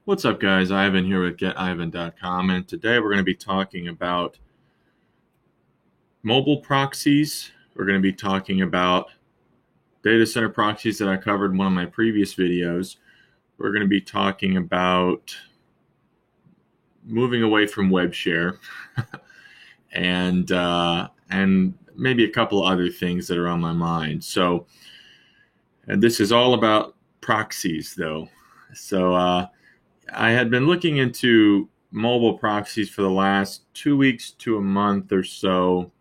What's up, guys? Ivan here with GetIvan.com, and today we're going to be talking about mobile proxies. We're going to be talking about data center proxies that I covered in one of my previous videos. We're going to be talking about moving away from web share and maybe a couple of other things that are on my mind. And this is all about proxies, though. I had been looking into mobile proxies for the last 2 weeks to a month or so,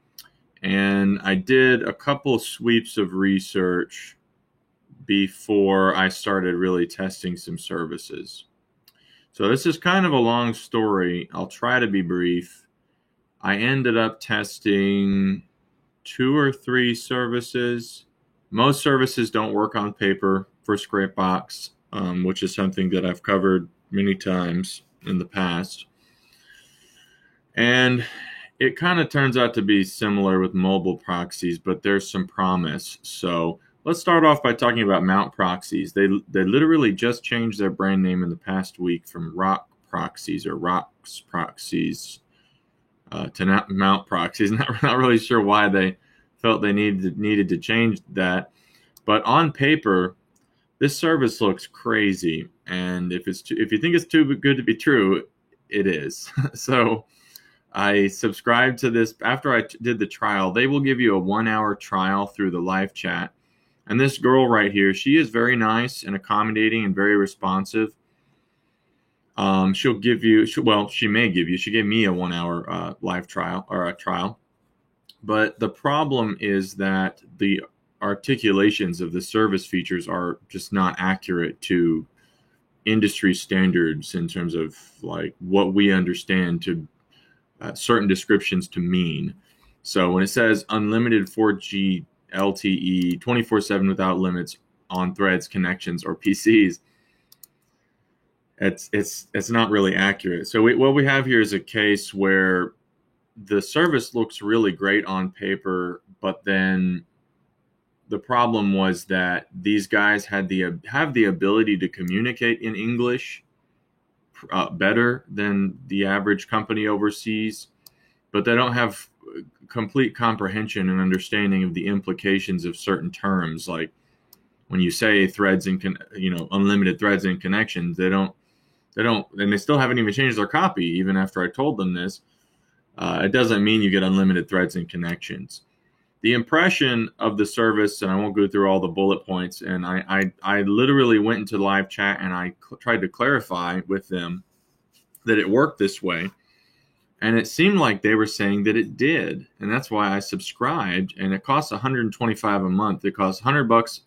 and I did a couple of sweeps of research before I started really testing some services. So this is kind of a long story. I'll try to be brief. I ended up testing 2 or 3 services. Most services don't work on paper for Scrapebox, which is something that I've covered many times in the past. And it kind of turns out to be similar with mobile proxies, but there's some promise. So let's start off by talking about mount proxies. They literally just changed their brand name in the past week from ROC proxies or ROX proxies to mount proxies. Not really sure why they felt they needed to change that. But on paper, this service looks crazy, and if you think it's too good to be true, it is. So I subscribed to this. After I did the trial, they will give you a 1-hour trial through the live chat. And this girl right here, she is very nice and accommodating and very responsive. She may give you, she gave me a 1-hour live trial or a trial. But the problem is that the articulations of the service features are just not accurate to industry standards in terms of like what we understand to certain descriptions to mean. So when it says unlimited 4G LTE 24/7 without limits on threads, connections, or PCs, it's not really accurate. So what we have here is a case where the service looks really great on paper, but then the problem was that these guys have the ability to communicate in English better than the average company overseas, but they don't have complete comprehension and understanding of the implications of certain terms. Like when you say threads and unlimited threads and connections, they don't, and they still haven't even changed their copy even after I told them this. It doesn't mean you get unlimited threads and connections. The impression of the service, and I won't go through all the bullet points, and I literally went into live chat and I tried to clarify with them that it worked this way. And it seemed like they were saying that it did. And that's why I subscribed, and it costs $125 a month. It costs $100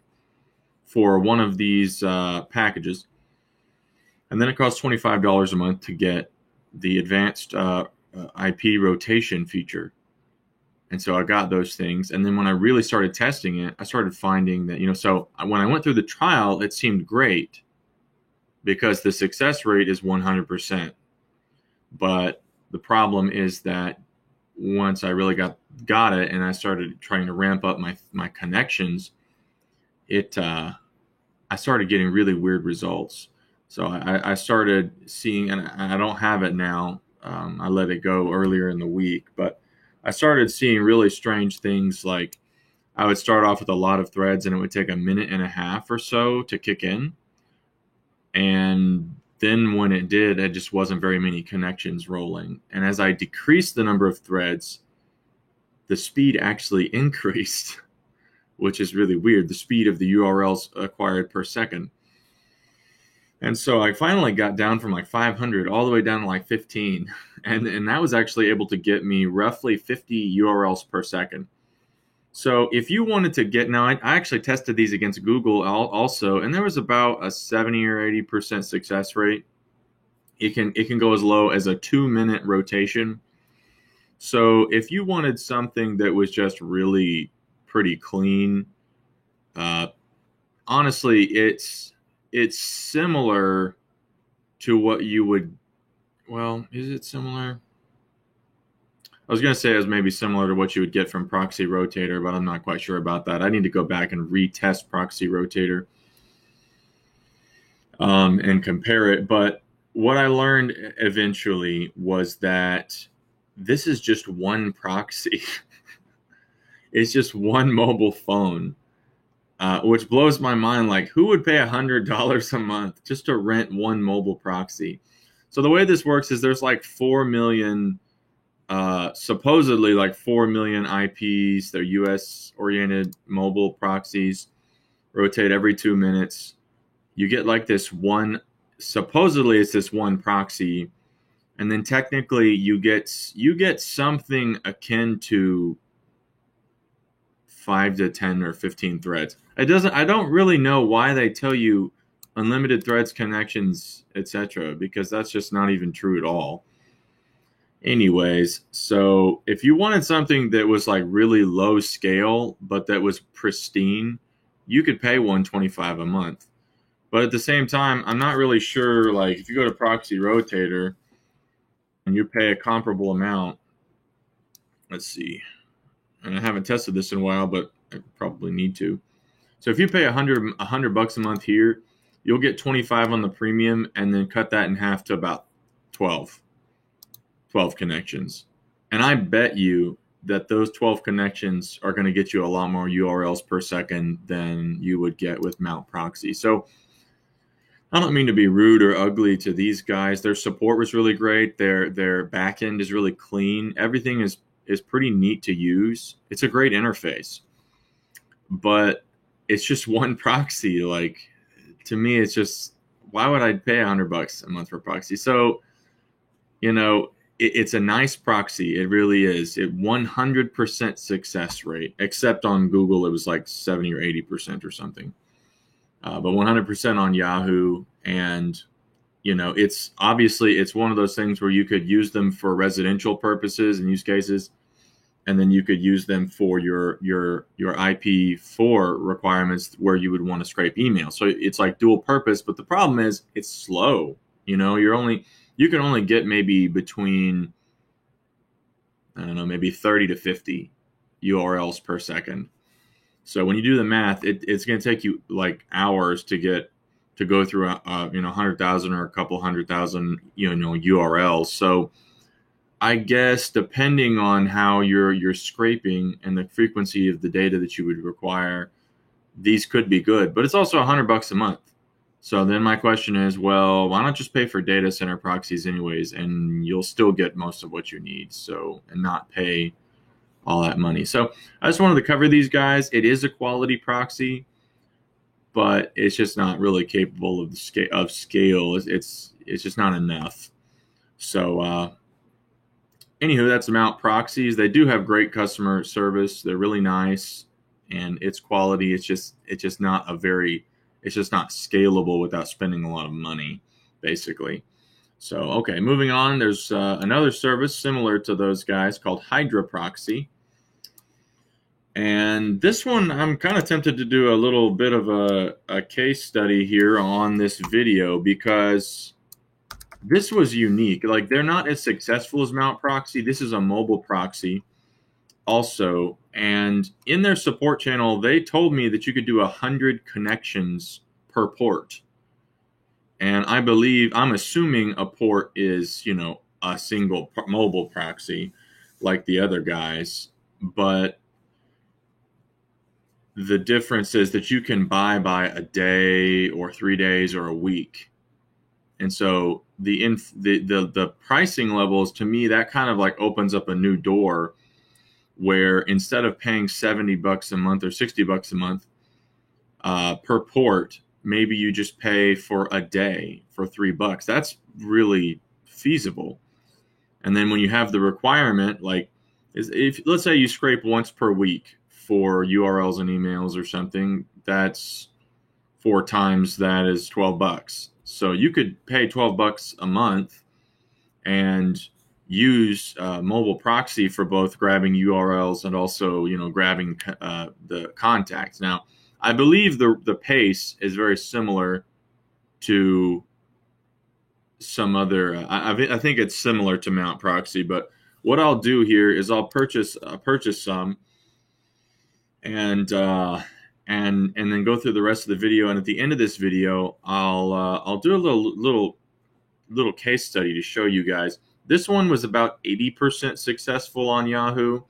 for one of these packages. And then it costs $25 a month to get the advanced IP rotation feature. And so I got those things. And then when I really started testing it, I started finding that, so when I went through the trial, it seemed great because the success rate is 100%. But the problem is that once I really got it and I started trying to ramp up my connections, I started getting really weird results. So I started seeing, and I don't have it now. I let it go earlier in the week, but I started seeing really strange things. Like I would start off with a lot of threads and it would take a minute and a half or so to kick in. And then when it did, it just wasn't very many connections rolling. And as I decreased the number of threads, the speed actually increased, which is really weird. The speed of the URLs acquired per second. And so I finally got down from like 500 all the way down to like 15. And that was actually able to get me roughly 50 URLs per second. So if you wanted to get, now I actually tested these against Google also, and there was about a 70 or 80% success rate. It can go as low as a 2-minute rotation. So if you wanted something that was just really pretty clean, honestly, it's similar to what you would, well, is it similar? I was going to say it was maybe similar to what you would get from Proxy Rotator, but I'm not quite sure about that. I need to go back and retest Proxy Rotator and compare it. But what I learned eventually was that this is just one proxy. It's just one mobile phone, which blows my mind. Like, who would pay $100 a month just to rent one mobile proxy? So the way this works is there's like 4 million, supposedly like 4 million IPs. They're US oriented mobile proxies, rotate every 2 minutes. You get like this one, supposedly it's this one proxy. And then technically you get something akin to 5 to 10 or 15 threads. I don't really know why they tell you unlimited threads, connections, etc., because that's just not even true at all. Anyways, so if you wanted something that was like really low scale but that was pristine, you could pay 125 a month. But at the same time, I'm not really sure, like if you go to Proxy Rotator and you pay a comparable amount, let's see. And I haven't tested this in a while, but I probably need to. So if you pay $100 a month here, you'll get 25 on the premium and then cut that in half to about 12 connections. And I bet you that those 12 connections are going to get you a lot more URLs per second than you would get with Mount Proxy. So I don't mean to be rude or ugly to these guys. Their support was really great. Their back end is really clean. Everything is pretty neat to use. It's a great interface. But it's just one proxy. Like, to me, it's just, why would I pay $100 a month for proxy? So, it's a nice proxy. It really is. It 100% success rate, except on Google, it was like 70 or 80% or something. But 100% on Yahoo. And, it's one of those things where you could use them for residential purposes and use cases. And then you could use them for your IP4 requirements where you would want to scrape email. So it's like dual purpose, but the problem is it's slow. You can only get maybe between, I don't know, maybe 30 to 50 URLs per second. So when you do the math, it's going to take you like hours to go through 100,000 or a couple 100,000 URLs. So I guess depending on how you're scraping and the frequency of the data that you would require, these could be good. But it's also $100 a month. So then my question is, well, why not just pay for data center proxies anyways, and you'll still get most of what you need, and not pay all that money. So I just wanted to cover these guys. It is a quality proxy, but it's just not really capable of scale. It's just not enough. So anywho, that's Mount Proxies. They do have great customer service. They're really nice, and it's quality. It's just not scalable without spending a lot of money, basically. So, okay, moving on. There's another service similar to those guys called Hydra Proxy. And this one, I'm kind of tempted to do a little bit of a case study here on this video because this was unique. Like, they're not as successful as Mount Proxy. This is a mobile proxy also. And in their support channel, they told me that you could do 100 connections per port. And I'm assuming a port is, a single mobile proxy like the other guys. But the difference is that you can buy by a day or 3 days or a week. And so the pricing levels, to me, that kind of like opens up a new door where instead of paying $70 a month or $60 a month per port, maybe you just pay for a day for $3. That's really feasible. And then when you have the requirement, like if let's say you scrape once per week for URLs and emails or something, that's 4 times that is $12. So you could pay $12 a month and use mobile proxy for both grabbing URLs and also, grabbing the contacts. Now, I believe the pace is very similar to some other. I think it's similar to Mount Proxy, but what I'll do here is I'll purchase some and then go through the rest of the video. And at the end of this video, I'll do a little little case study to show you guys. This one was about 80% successful on Yahoo.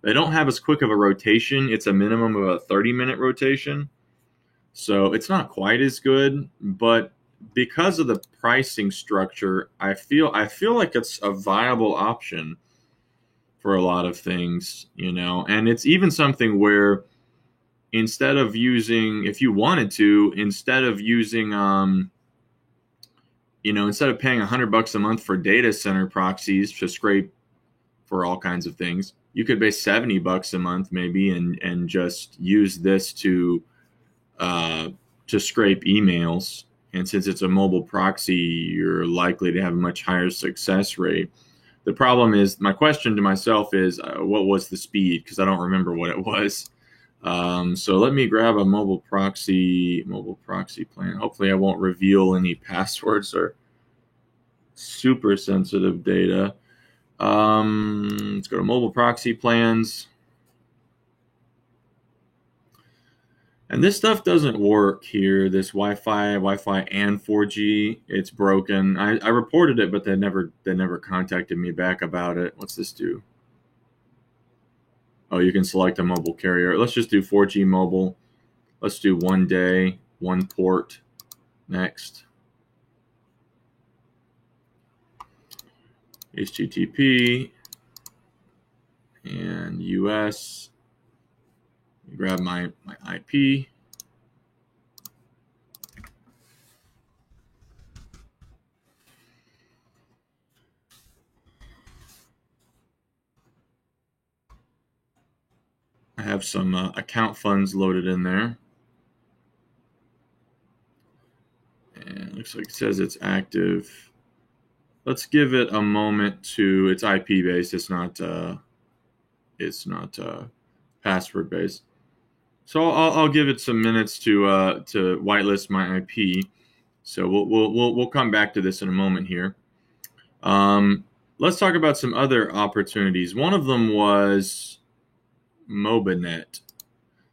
They don't have as quick of a rotation. It's a minimum of a 30-minute rotation. So it's not quite as good, but because of the pricing structure, I feel like it's a viable option for a lot of things, you know. And it's even something where instead of using, if you wanted to, instead of using instead of paying $100 a month for data center proxies to scrape for all kinds of things, you could pay $70 a month maybe and just use this to scrape emails. And since it's a mobile proxy, you're likely to have a much higher success rate. The problem is, my question to myself is, what was the speed? Because I don't remember what it was. So let me grab a mobile proxy plan. Hopefully I won't reveal any passwords or super sensitive data. Let's go to mobile proxy plans. And this stuff doesn't work here. This Wi-Fi and 4G, it's broken. I reported it, but they never contacted me back about it. What's this do? Oh, you can select a mobile carrier. Let's just do 4G mobile. Let's do 1 day, 1 port. Next. HTTP and US. Grab my IP. I have some account funds loaded in there. And it looks like it says it's active. Let's give it a moment to, it's IP based. It's not password based. So I'll give it some minutes to whitelist my IP. So we'll come back to this in a moment here. Let's talk about some other opportunities. One of them was MobaNet.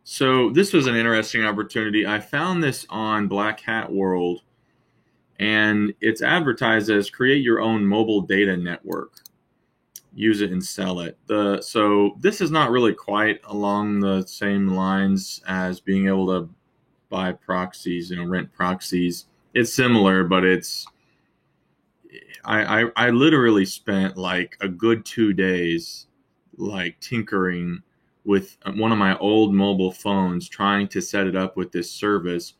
So this was an interesting opportunity. I found this on Black Hat World, and it's advertised as create your own mobile data network. Use it and sell it. So this is not really quite along the same lines as being able to buy proxies, rent proxies. It's similar, but I literally spent like a good 2 days like tinkering with one of my old mobile phones, trying to set it up with this service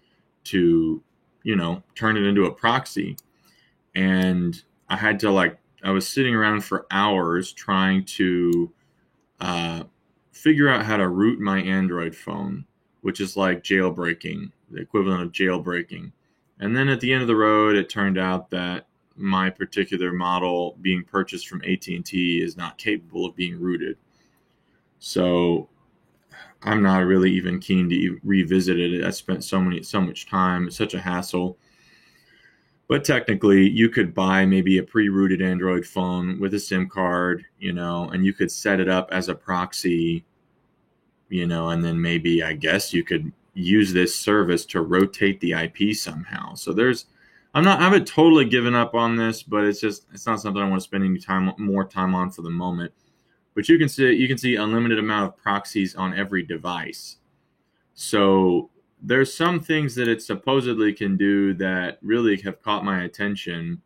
to, turn it into a proxy. And I was sitting around for hours trying to figure out how to root my Android phone, which is like jailbreaking, the equivalent of jailbreaking. And then at the end of the road, it turned out that my particular model being purchased from AT&T is not capable of being rooted. So I'm not really even keen to revisit it. I spent so much time. It's such a hassle. But technically, you could buy maybe a pre-rooted Android phone with a SIM card, and you could set it up as a proxy, and then maybe, I guess, you could use this service to rotate the IP somehow. So I haven't totally given up on this, but it's not something I want to spend any more time on for the moment. But you can see unlimited amount of proxies on every device. So there's some things that it supposedly can do that really have caught my attention,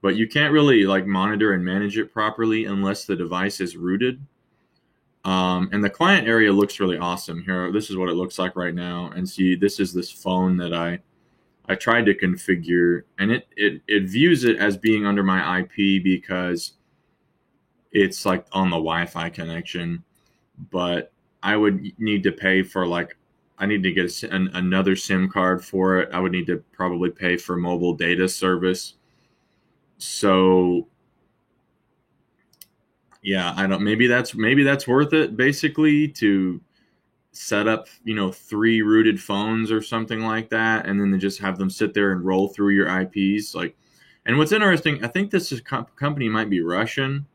but you can't really monitor and manage it properly unless the device is rooted. And the client area looks really awesome here. This is what it looks like right now. And see, this is this phone that I tried to configure, and it views it as being under my IP because it's like on the Wi-Fi connection, but I would need to pay for I need to get another SIM card for it. I would need to probably pay for mobile data service. So yeah, maybe that's worth it, basically, to set up, 3 rooted phones or something like that, and then just have them sit there and roll through your IPs. And what's interesting, I think this company might be Russian.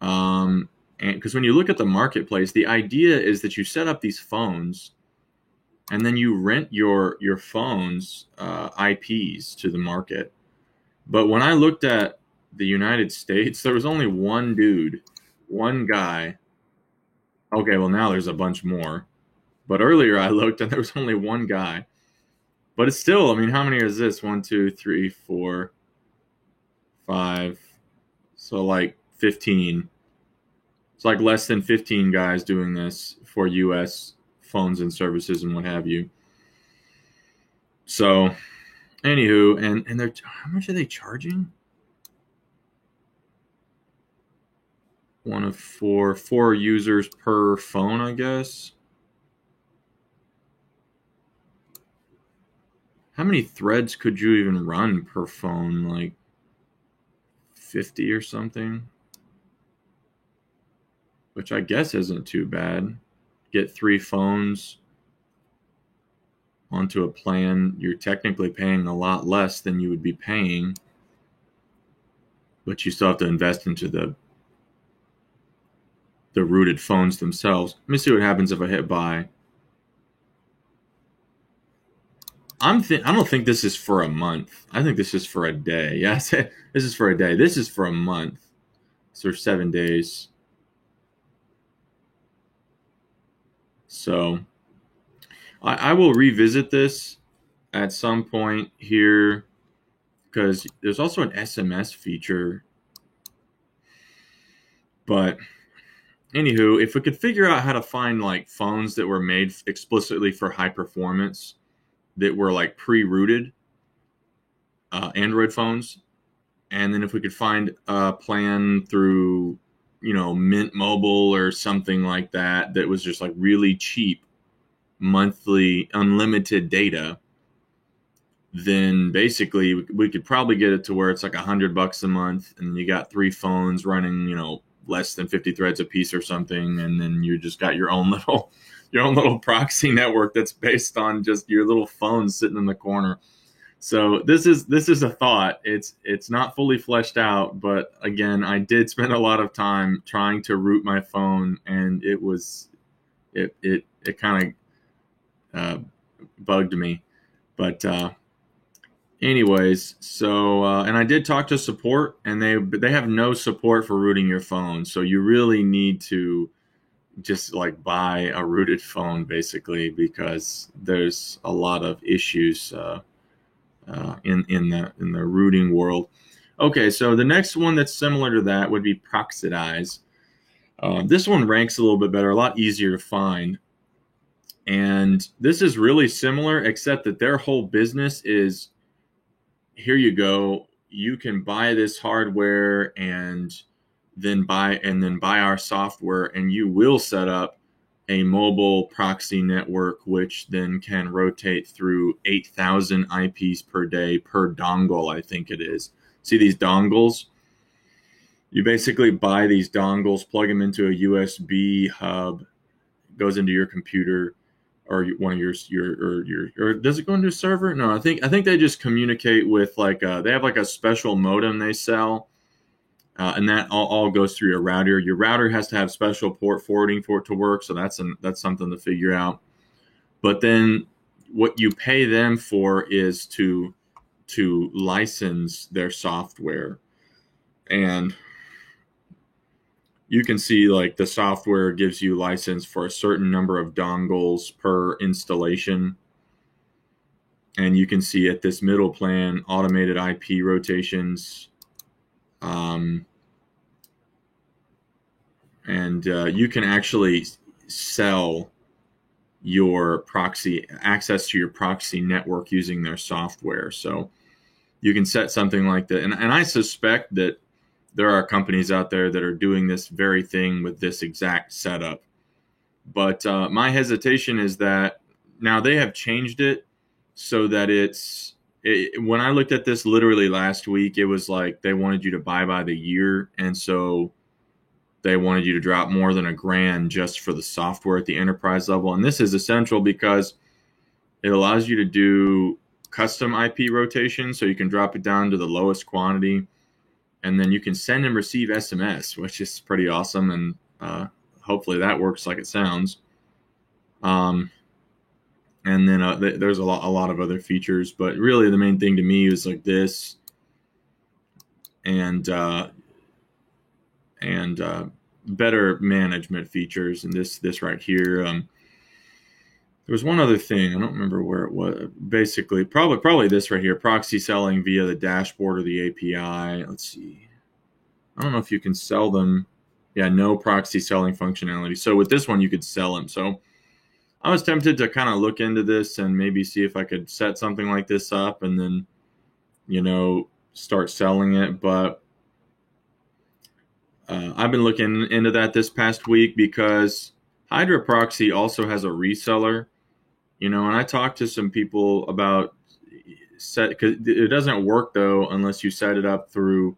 And because when you look at the marketplace, the idea is that you set up these phones and then you rent your phones IPs to the market. But when I looked at the United States, there was only one dude, one guy. Okay, well, now there's a bunch more. But earlier I looked and there was only one guy. But it's still, I mean, how many is this? One, two, three, four, five. So like 15. It's like less than 15 guys doing this for US phones and services and what have you. So, anywho, and they're, how much are they charging? One of four users per phone, I guess. How many threads could you even run per phone? Like 50 or something? Which I guess isn't too bad. Get 3 phones onto a plan. You're technically paying a lot less than you would be paying, but you still have to invest into the rooted phones themselves. Let me see what happens if I hit buy. I don't think this is for a month. I think this is for a day. Yes, this is for a day. This is for a month. So 7 days. So I will revisit this at some point here because there's also an SMS feature. But anywho, if we could figure out how to find like phones that were made explicitly for high performance that were like pre-rooted Android phones, and then if we could find a plan through, Mint Mobile or something like that that was just like really cheap monthly unlimited data, then basically we could probably get it to where it's like $100 a month, and you got 3 phones running, less than 50 threads a piece or something, and then you just got your own little proxy network that's based on just your little phone sitting in the corner. So this is a thought. It's not fully fleshed out, but again, I did spend a lot of time trying to root my phone, and it kind of bugged me. But anyways, so and I did talk to support, and they have no support for rooting your phone. So you really need to just like buy a rooted phone basically, because there's a lot of issues in the rooting world. Okay, so the next one that's similar to that would be Proxidize. This one ranks a little bit better, a lot easier to find. And this is really similar, except that their whole business is, here you go, you can buy this hardware and then buy our software, and you will set up a mobile proxy network, which then can rotate through 8,000 IPs per day per dongle, I think it is. See these dongles? You basically buy these dongles, plug them into a USB hub, goes into your computer, or one of your or does it go into a server? No, I think they just communicate with like they have like a special modem they sell. And that all goes through your router. Your router has to have special port forwarding for it to work, so that's something to figure out. But then what you pay them for is to license their software, and you can see like the software gives you license for a certain number of dongles per installation. And you can see at this middle plan, automated IP rotations. And you can actually sell your proxy access to your proxy network using their software. So you can set something like that. And I suspect that there are companies out there that are doing this very thing with this exact setup. But my hesitation is that now they have changed it so that when I looked at this literally last week, it was like they wanted you to buy by the year. And so they wanted you to drop more than $1,000 just for the software at the enterprise level. And this is essential because it allows you to do custom IP rotation. So you can drop it down to the lowest quantity, and then you can send and receive SMS, which is pretty awesome. And hopefully that works like it sounds. And then there's a lot of other features, but really the main thing to me is like this. and better management features. And this right here. There was one other thing. I don't remember where it was. Basically, probably this right here: proxy selling via the dashboard or the API. Let's see. I don't know if you can sell them. Yeah, no proxy selling functionality. So with this one, you could sell them. So I was tempted to kind of look into this and maybe see if I could set something like this up and then, start selling it. But I've been looking into that this past week because Hydra Proxy also has a reseller, and I talked to some people about because it doesn't work though unless you set it up through.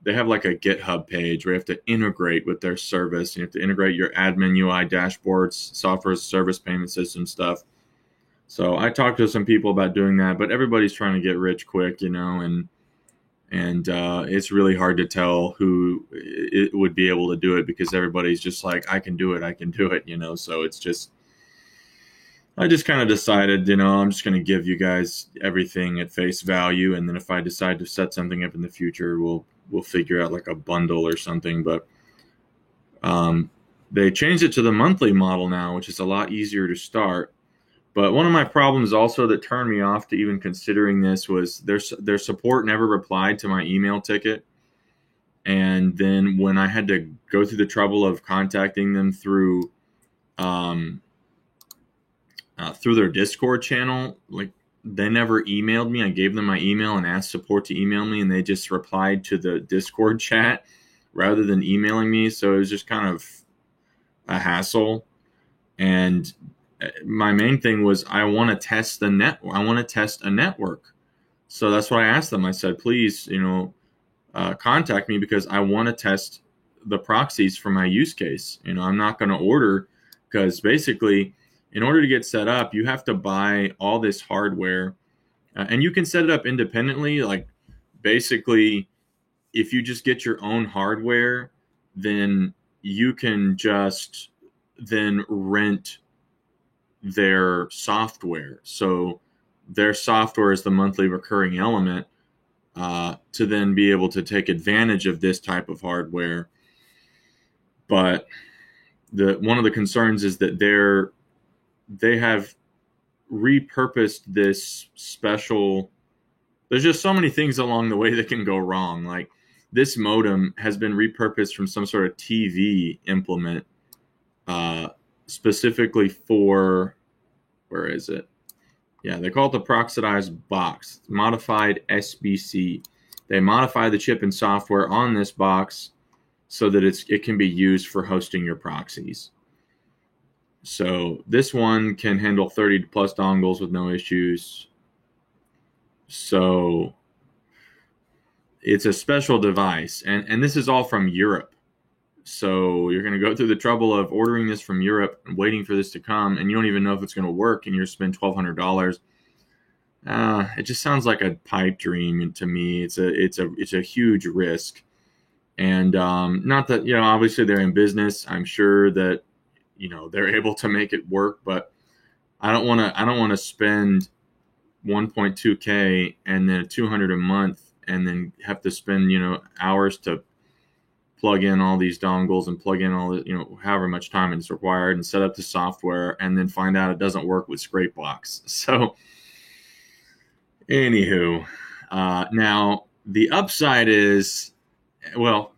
They have like a GitHub page where you have to integrate with their service. You have to integrate your admin UI dashboards, software service payment system stuff. So I talked to some people about doing that, but everybody's trying to get rich quick, and it's really hard to tell who it would be able to do it because everybody's just like, I can do it, So it's just, I just kind of decided, I'm just going to give you guys everything at face value, and then if I decide to set something up in the future, we'll figure out like a bundle or something. But they changed it to the monthly model now, which is a lot easier to start. But one of my problems also that turned me off to even considering this was their support never replied to my email ticket. And then when I had to go through the trouble of contacting them through their Discord channel, like they never emailed me. I gave them my email and asked support to email me, and they just replied to the Discord chat rather than emailing me. So it was just kind of a hassle. And my main thing was I want to test a network. So that's what I asked them. I said, please, contact me because I want to test the proxies for my use case. I'm not going to order because basically in order to get set up, you have to buy all this hardware and you can set it up independently. Like basically, if you just get your own hardware, then you can just then rent their software. So their software is the monthly recurring element to then be able to take advantage of this type of hardware. But one of the concerns is that they have repurposed this special. There's just so many things along the way that can go wrong. Like this modem has been repurposed from some sort of TV implement specifically for, where is it? Yeah, they call it the Proxidized Box, modified SBC. They modify the chip and software on this box so that it can be used for hosting your proxies. So this one can handle 30 plus dongles with no issues. So it's a special device, and this is all from Europe. So you're going to go through the trouble of ordering this from Europe and waiting for this to come, and you don't even know if it's going to work, and you're spend $1,200. It just sounds like a pipe dream to me. It's a huge risk, and not that obviously they're in business. I'm sure that they're able to make it work, but I don't want to spend 1.2K and then $200 a month, and then have to spend hours to plug in all these dongles and plug in all the, however much time it's required and set up the software and then find out it doesn't work with Scrapebox. So anywho, now the upside is, well,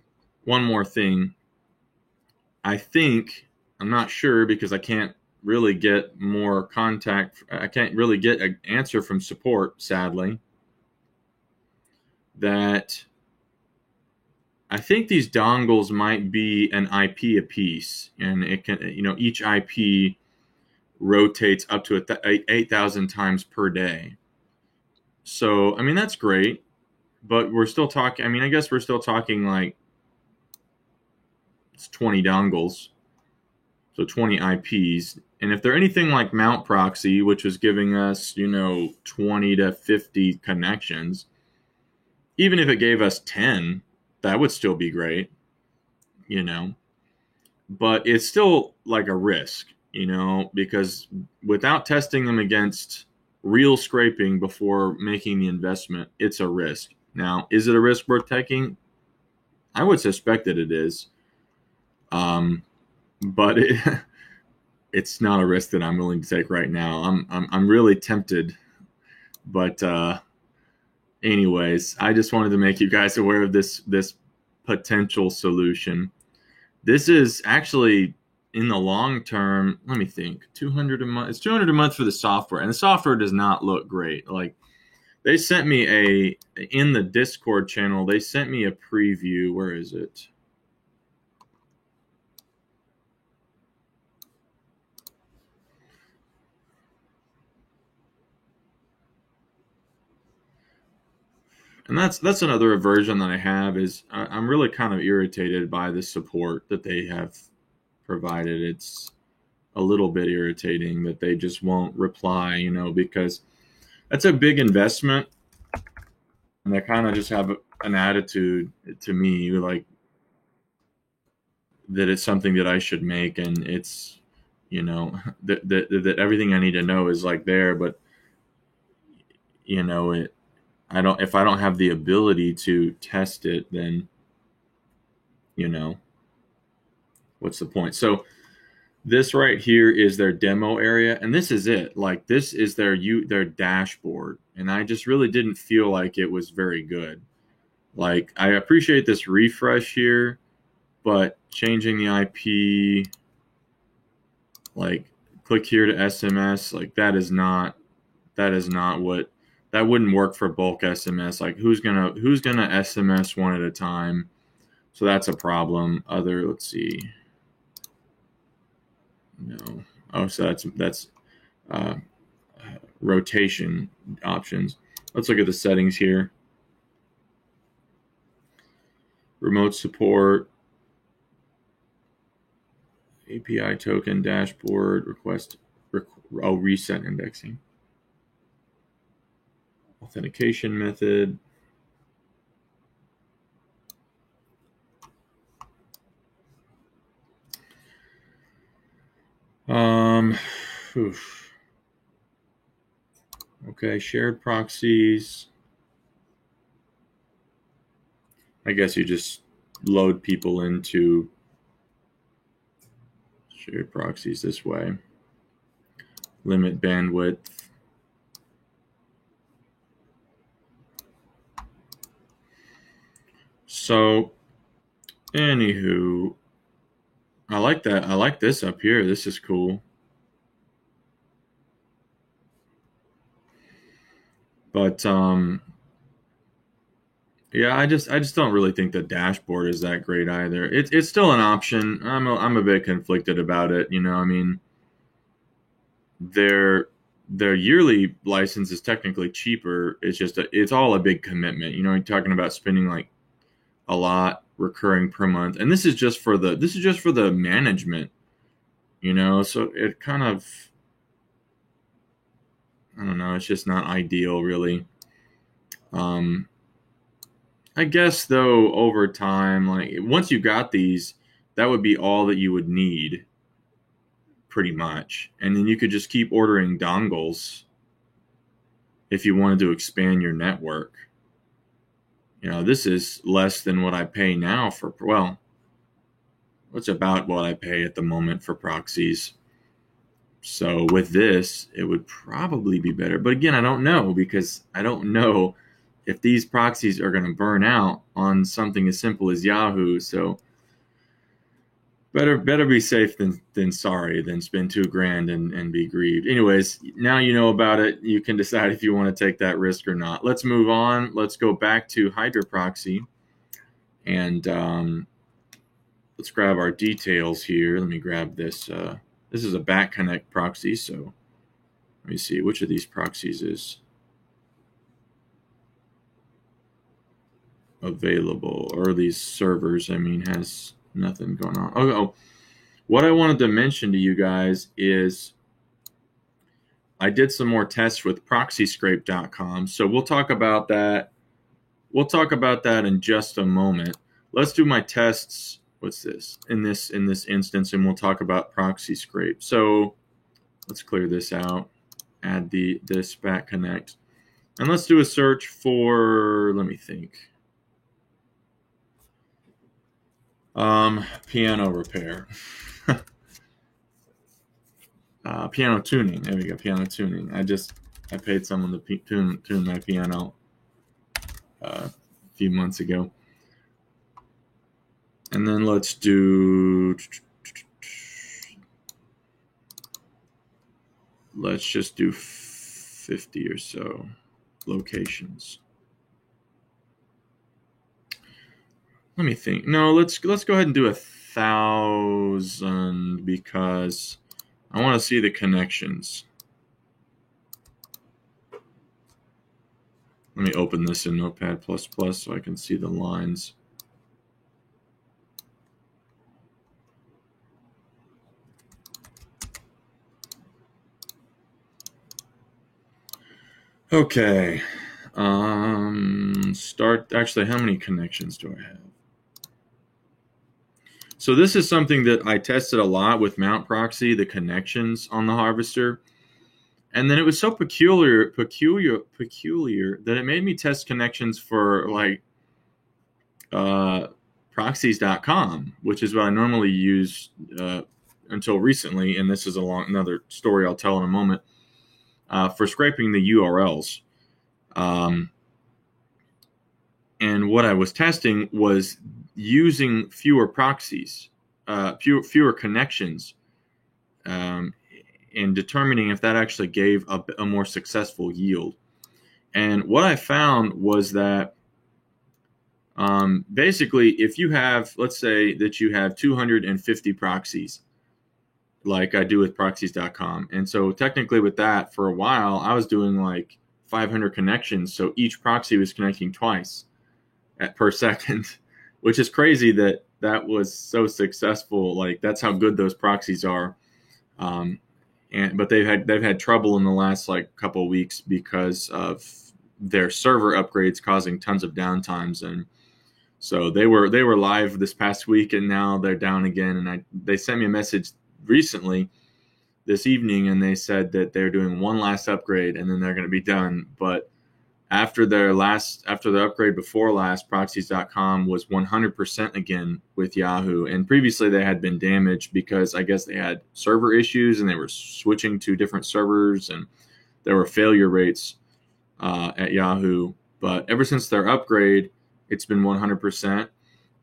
one more thing. I'm not sure because I can't really get more contact. I can't really get an answer from support, sadly, that I think these dongles might be an IP apiece, and it can, each IP rotates up to 8,000 times per day. So, I mean, that's great, but we're still talking, I guess we're still talking like it's 20 dongles, so 20 IPs. And if they're anything like Mount Proxy, which was giving us, 20 to 50 connections, even if it gave us 10, that would still be great, but it's still like a risk, because without testing them against real scraping before making the investment, it's a risk. Now, is it a risk worth taking? I would suspect that it is. But it's not a risk that I'm willing to take right now. I'm really tempted, but anyways, I just wanted to make you guys aware of this potential solution. This is actually in the long term. Let me think. 200 a month. It's 200 a month for the software, and the software does not look great. Like, they sent me in the Discord channel. They sent me a preview. Where is it? And that's another aversion that I have is I'm really kind of irritated by the support that they have provided. It's a little bit irritating that they just won't reply, because that's a big investment, and they kind of just have an attitude to me like that it's something that I should make, and it's that everything I need to know is like there, but it I don't if I don't have the ability to test it, then what's the point? So this right here is their demo area, and this is it. Like, this is their dashboard, and I just really didn't feel like it was very good. Like, I appreciate this refresh here, but changing the IP, like, click here to SMS, like, that wouldn't work for bulk SMS. Like, who's gonna SMS one at a time? So that's a problem. Let's see. No. Oh, so that's rotation options. Let's look at the settings here. Remote support, API token, dashboard, reset indexing, authentication method. Okay, shared proxies. I guess you just load people into shared proxies this way. Limit bandwidth. So, anywho, I like that. I like this up here. This is cool. But yeah, I just don't really think the dashboard is that great either. It's still an option. I'm a bit conflicted about it. I mean, their yearly license is technically cheaper. It's just it's all a big commitment. You're talking about spending like a lot recurring per month, and this is just for the management. So it kind of, I don't know. It's just not ideal, really. I guess though, over time, like once you got these, that would be all that you would need, pretty much, and then you could just keep ordering dongles if you wanted to expand your network. This is less than what I pay now it's about what I pay at the moment for proxies. So with this, it would probably be better. But again, I don't know, because I don't know if these proxies are going to burn out on something as simple as Yahoo. So better be safe than sorry, than spend $2,000 and be grieved. Anyways, now you know about it. You can decide if you want to take that risk or not. Let's move on. Let's go back to Hydra Proxy, and let's grab our details here. Let me grab this. This is a back connect proxy, so let me see which of these proxies is available, or these servers, has nothing going on. Oh, what I wanted to mention to you guys is I did some more tests with proxyscrape.com, so we'll talk about that. We'll talk about that in just a moment. Let's do my tests. What's this? In this instance, and we'll talk about ProxyScrape. So let's clear this out. Add this back connect. And let's do a search for, let me think. Piano repair. Piano tuning. There we go. Piano tuning. I paid someone to tune my piano a few months ago. And then let's just do 50 or so locations. Let me think. No, let's go ahead and do 1,000 because I want to see the connections. Let me open this in Notepad++ so I can see the lines. Okay. Actually, how many connections do I have? So this is something that I tested a lot with Mount Proxy, the connections on the harvester. And then it was so peculiar that it made me test connections for like proxies.com, which is what I normally use until recently. And this is another story I'll tell in a moment, for scraping the URLs. And what I was testing was using fewer proxies, fewer connections, and determining if that actually gave a more successful yield. And what I found was that basically, if you have, let's say that you have 250 proxies, like I do with proxies.com. And so technically with that, for a while, I was doing like 500 connections. So each proxy was connecting twice per second, which is crazy that was so successful. Like that's how good those proxies are. But they've had trouble in the last like couple of weeks because of their server upgrades causing tons of downtimes. And so they were live this past week and now they're down again. And they sent me a message recently this evening and they said that they're doing one last upgrade and then they're going to be done. But after the upgrade before last, proxies.com was 100% again with Yahoo. And previously they had been damaged because I guess they had server issues and they were switching to different servers and there were failure rates at Yahoo. But ever since their upgrade, it's been 100%.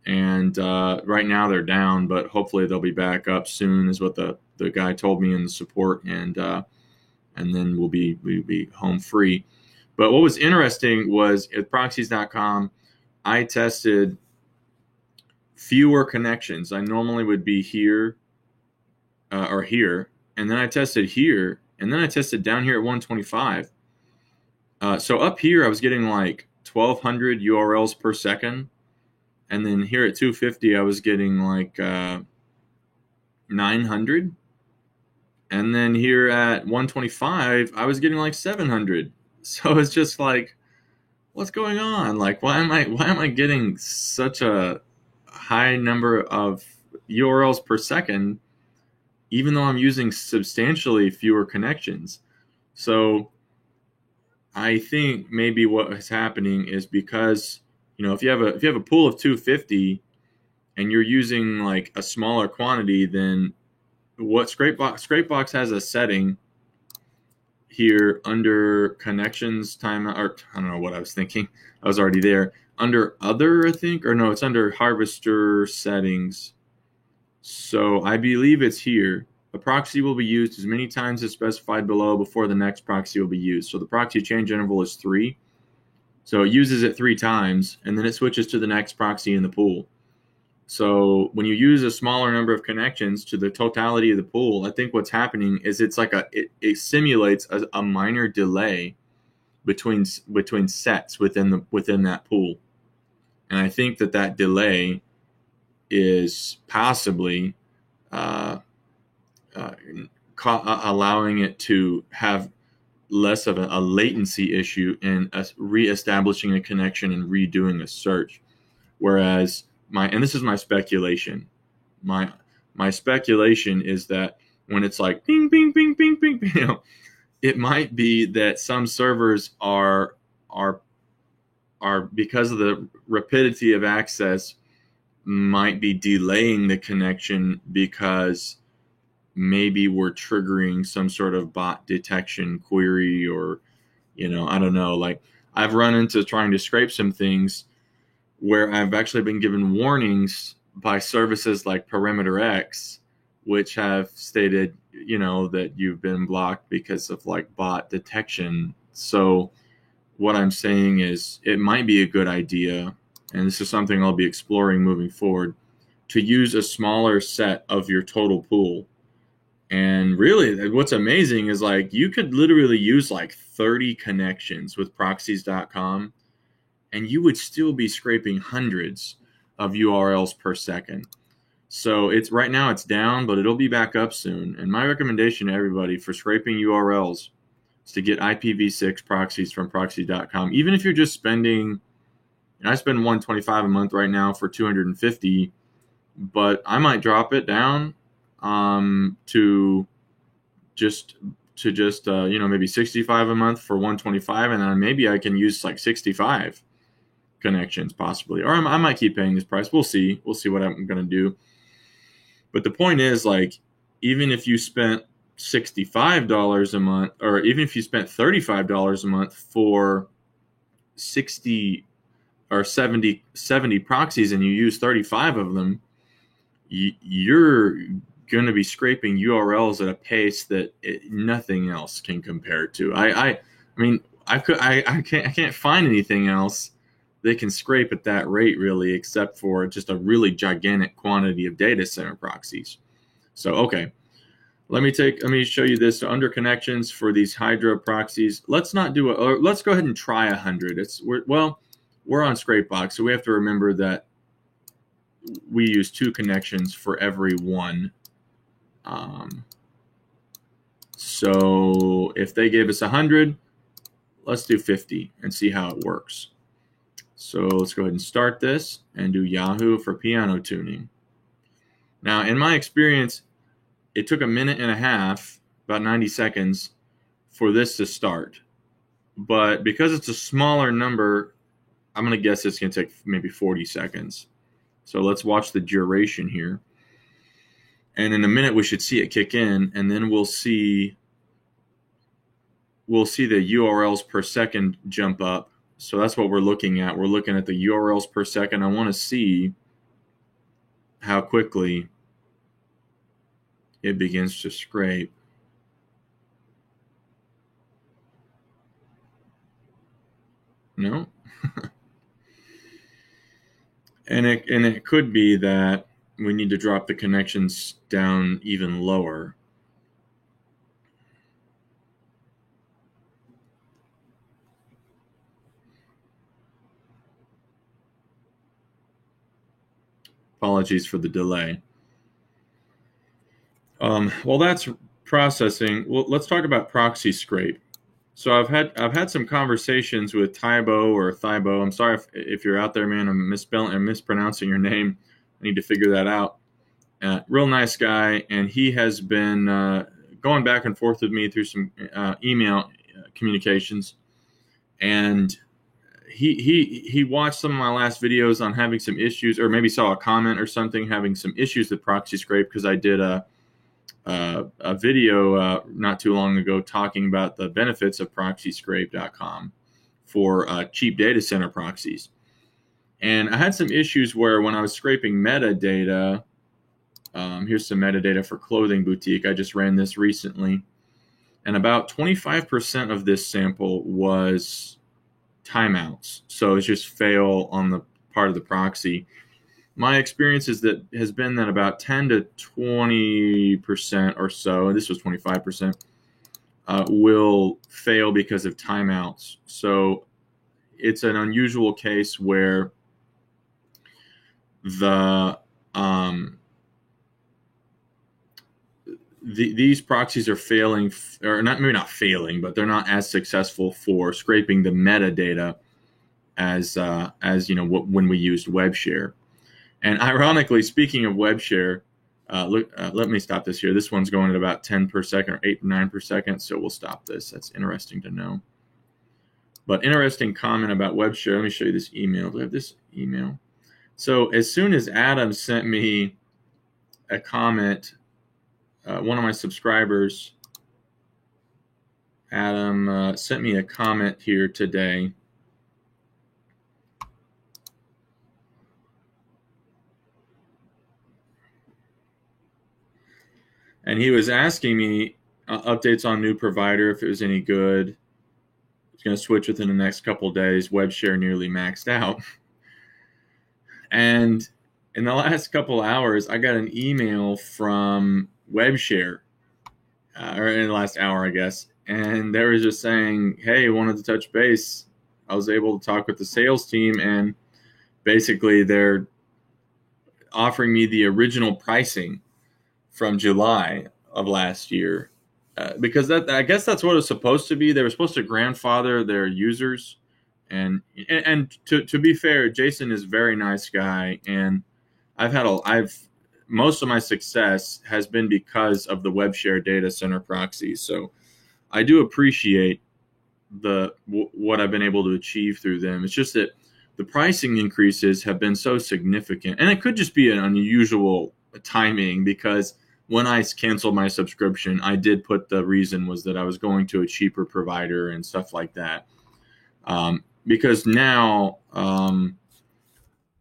And right now they're down, but hopefully they'll be back up soon, is what the guy told me in the support. And then we'll be home free. But what was interesting was at proxies.com, I tested fewer connections. I normally would be here or here, and then I tested here, and then I tested down here at 125. So up here, I was getting like 1,200 URLs per second, and then here at 250, I was getting like 900, and then here at 125, I was getting like 700. So it's just like, what's going on? Like, why am I getting such a high number of URLs per second, even though I'm using substantially fewer connections? So I think maybe what is happening is because, if you have a pool of 250 and you're using like a smaller quantity, then what Scrapebox has a setting here under connections time, or I don't know what I was thinking. I was already there. Under other, I think, or no, it's under harvester settings. So I believe it's here. A proxy will be used as many times as specified below before the next proxy will be used. So the proxy change interval is 3. So it uses it 3 times, and then it switches to the next proxy in the pool. So when you use a smaller number of connections to the totality of the pool, I think what's happening is it's like it simulates a minor delay between sets within that pool, and I think that delay is possibly allowing it to have less of a latency issue in reestablishing a connection and redoing a search, whereas and this is my speculation. My speculation is that when it's like ping, ping, ping, ping, ping, it might be that some servers are are because of the rapidity of access might be delaying the connection because maybe we're triggering some sort of bot detection query, or I don't know. Like, I've run into trying to scrape some things where I've actually been given warnings by services like Perimeter X, which have stated that you've been blocked because of like bot detection. So what I'm saying is it might be a good idea, and this is something I'll be exploring moving forward, to use a smaller set of your total pool. And really, what's amazing is like you could literally use like 30 connections with proxies.com, and you would still be scraping hundreds of URLs per second. So it's right now it's down, but it'll be back up soon. And my recommendation to everybody for scraping URLs is to get IPv6 proxies from proxy.com. Even if you're just spending, and I spend $125 a month right now for 250, but I might drop it down to just maybe 65 a month for 125, and then maybe I can use like 65 connections possibly, or I might keep paying this price. We'll see what I'm going to do. But the point is, like, even if you spent $65 a month, or even if you spent $35 a month for 60 or 70 proxies and you use 35 of them, you're going to be scraping URLs at a pace that nothing else can compare to. I mean, I can't find anything else that can scrape at that rate, really, except for just a really gigantic quantity of data center proxies. So, okay, let me show you this. So under connections for these Hydra proxies, let's go ahead and try 100. We're on Scrapebox, so we have to remember that we use 2 connections for every one. So if they gave us 100, let's do 50 and see how it works. So let's go ahead and start this and do Yahoo for piano tuning. Now, in my experience, it took a minute and a half, about 90 seconds, for this to start. But because it's a smaller number, I'm going to guess it's going to take maybe 40 seconds. So let's watch the duration here. And in a minute, we should see it kick in, and then we'll see the URLs per second jump up. So that's what we're looking at. We're looking at the URLs per second. I want to see how quickly it begins to scrape. No? and it could be that we need to drop the connections down even lower. Apologies for the delay. While that's processing, well, let's talk about proxy scrape. So I've had some conversations with Thibaut. I'm sorry if you're out there, man. I'm mispronouncing your name. I need to figure that out. Real nice guy, and he has been going back and forth with me through some email communications, and he watched some of my last videos on having some issues, or maybe saw a comment or something having some issues with proxy scrape, because I did a video not too long ago talking about the benefits of proxyscrape.com for cheap data center proxies. And I had some issues where when I was scraping metadata, here's some metadata for Clothing Boutique. I just ran this recently, and about 25% of this sample was timeouts. So it's just fail on the part of the proxy. My experience has been that about 10 to 20% or so, and this was 25%, will fail because of timeouts. So it's an unusual case where these proxies are failing, or maybe not failing, but they're not as successful for scraping the metadata as when we used WebShare. And ironically, speaking of WebShare, let me stop this here. This one's going at about 10 per second or 8 or 9 per second, so we'll stop this. That's interesting to know. But interesting comment about WebShare. Let me show you this email. Do I have this email? So as soon as Adam sent me a comment, one of my subscribers, Adam, sent me a comment here today. And he was asking me updates on new provider, if it was any good. It's going to switch within the next couple of days. WebShare nearly maxed out. And in the last couple of hours, I got an email from WebShare, or in the last hour, I guess. And they were just saying, hey, wanted to touch base. I was able to talk with the sales team, and basically they're offering me the original pricing from July of last year. Because I guess that's what it was supposed to be. They were supposed to grandfather their users, and to be fair, Jason is a very nice guy, and I've most of my success has been because of the WebShare data center proxies. So I do appreciate what I've been able to achieve through them. It's just that the pricing increases have been so significant, and it could just be an unusual timing, because when I canceled my subscription, I did put the reason was that I was going to a cheaper provider and stuff like that. Because now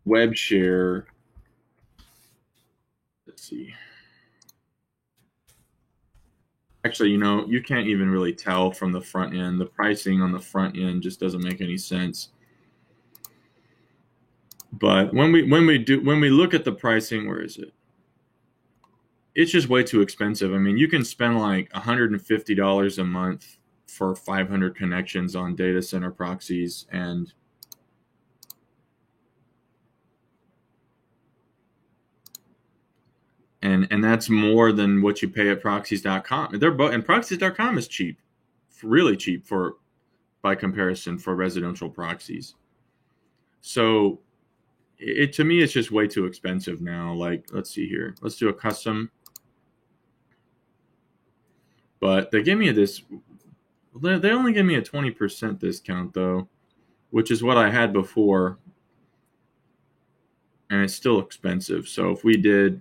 WebShare, let's see. Actually, you can't even really tell from the front end. The pricing on the front end just doesn't make any sense. But when we look at the pricing, where is it? It's just way too expensive. I mean, you can spend like $150 a month for 500 connections on data center proxies, and that's more than what you pay at proxies.com. And proxies.com is cheap, really cheap by comparison for residential proxies. So to me, it's just way too expensive now. Like, let's see here. Let's do a custom. But they give me they only give me a 20% discount though, which is what I had before. And it's still expensive. So if we did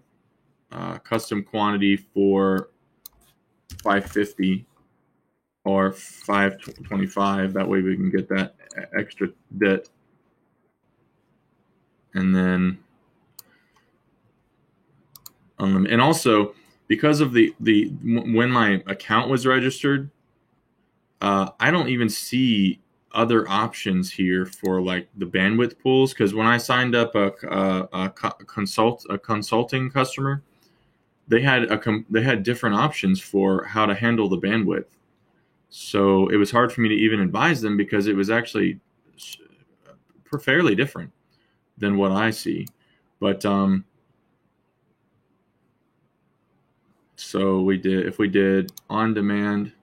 custom quantity for $550 or $525, that way we can get that extra bit. And then and also, because of the when my account was registered, I don't even see other options here for like the bandwidth pools, because when I signed up a consulting customer, they had different options for how to handle the bandwidth. So it was hard for me to even advise them, because it was actually fairly different than what I see. But so if we did on demand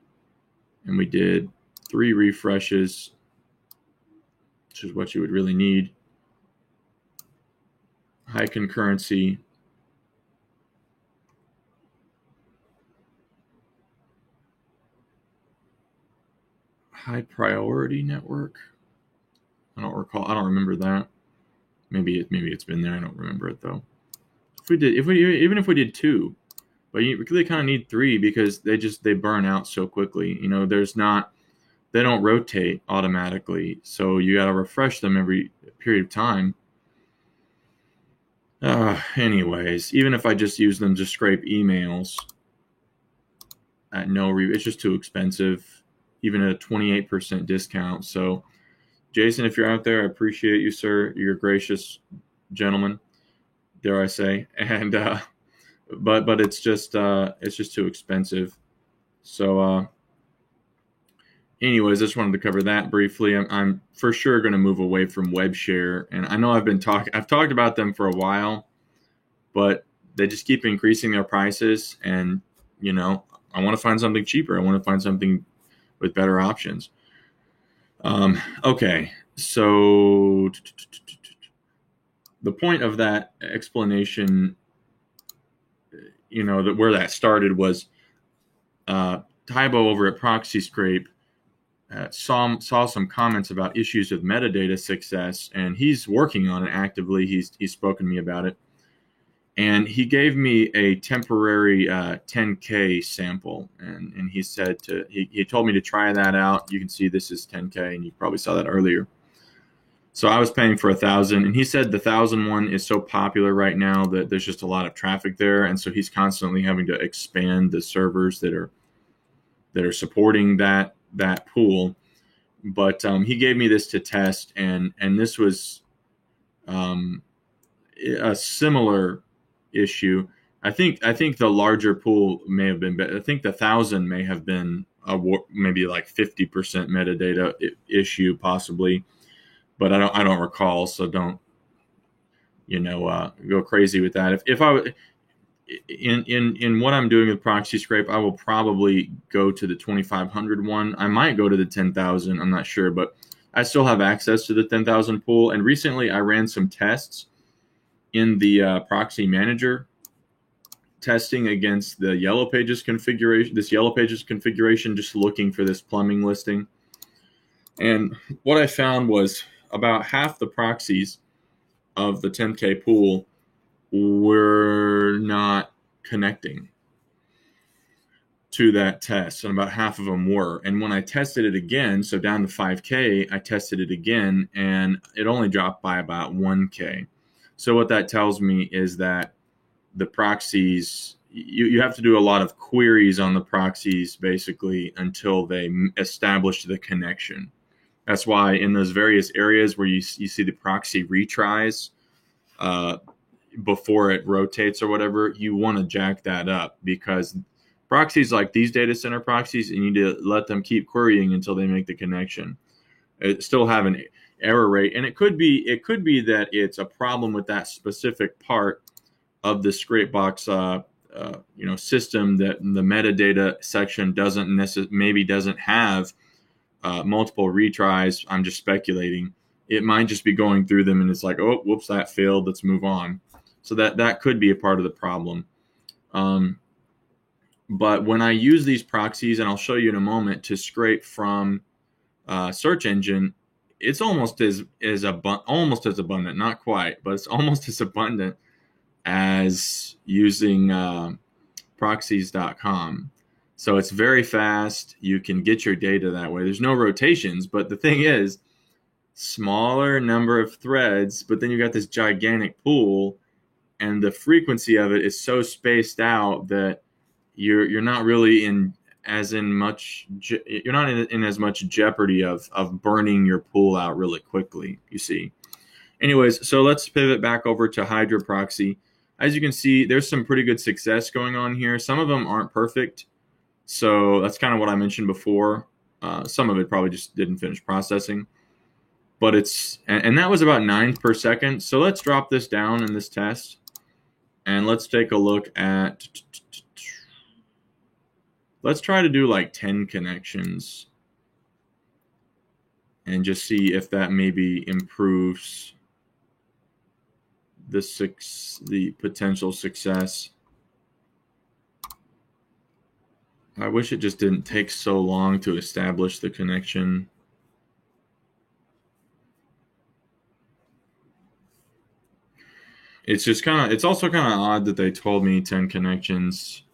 and we did 3 refreshes, which is what you would really need, high concurrency, high priority network. I don't remember that. Maybe it's been there. I don't remember it though. Even if we did 2, but you really kind of need 3, because they burn out so quickly. They don't rotate automatically, so you got to refresh them every period of time. Anyways, even if I just use them to scrape emails at it's just too expensive, even at a 28% discount. So, Jason, if you're out there, I appreciate you, sir. You're a gracious gentleman, dare I say. And but it's just too expensive. So anyways, I just wanted to cover that briefly. I'm for sure going to move away from WebShare, and I know I've talked about them for a while, but they just keep increasing their prices, and I want to find something cheaper. I want to find something with better options. Okay, so the point of that explanation, that where that started was Tybo over at Proxy Scrape saw some comments about issues with metadata success, and he's working on it actively. He's spoken to me about it, and he gave me a temporary 10K sample, and he said he told me to try that out. You can see this is 10K, and you probably saw that earlier. So I was paying for 1,000, and he said the 1,000 one is so popular right now that there's just a lot of traffic there, and so he's constantly having to expand the servers that are supporting that pool. But he gave me this to test, and this was a similar issue. I think the larger pool may have been better. I think the 1,000 may have been maybe like 50% metadata issue possibly, but I don't recall. So don't go crazy with that. If I in what I'm doing with Proxy Scrape, I will probably go to the 2,500 one. I might go to the 10,000. I'm not sure, but I still have access to the 10,000 pool. And recently, I ran some tests in the Proxy Manager, testing against the Yellow Pages configuration. This Yellow Pages configuration, just looking for this plumbing listing. And what I found was about half the proxies of the 10K pool were not connecting to that test, and about half of them were. And when I tested it again, so down to 5K, I tested it again, and it only dropped by about 1K. So what that tells me is that the proxies, you have to do a lot of queries on the proxies basically until they establish the connection. That's why in those various areas where you see the proxy retries before it rotates or whatever, you want to jack that up, because proxies like these data center proxies, you need to let them keep querying until they make the connection. It still have an error rate, and it could be that it's a problem with that specific part of the Scrapebox system, that the metadata section doesn't have multiple retries. I'm just speculating. It might just be going through them and it's like, oh, whoops, that failed. Let's move on. So that could be a part of the problem. But when I use these proxies, and I'll show you in a moment, to scrape from search engine, it's almost as abundant, not quite, but it's almost as abundant as using proxies.com. So it's very fast. You can get your data that way. There's no rotations, but the thing is, smaller number of threads, but then you got this gigantic pool, and the frequency of it is so spaced out that you're not really in as much jeopardy of burning your pool out really quickly, you see. Anyways, so let's pivot back over to Hydra Proxy. As you can see, there's some pretty good success going on here. Some of them aren't perfect, so that's kind of what I mentioned before. Some of it probably just didn't finish processing, but and that was about 9 per second. So let's drop this down in this test, and let's take a look at, let's try to do like 10 connections and just see if that maybe improves the potential success. I wish it just didn't take so long to establish the connection. It's also kind of odd that they told me 10 connections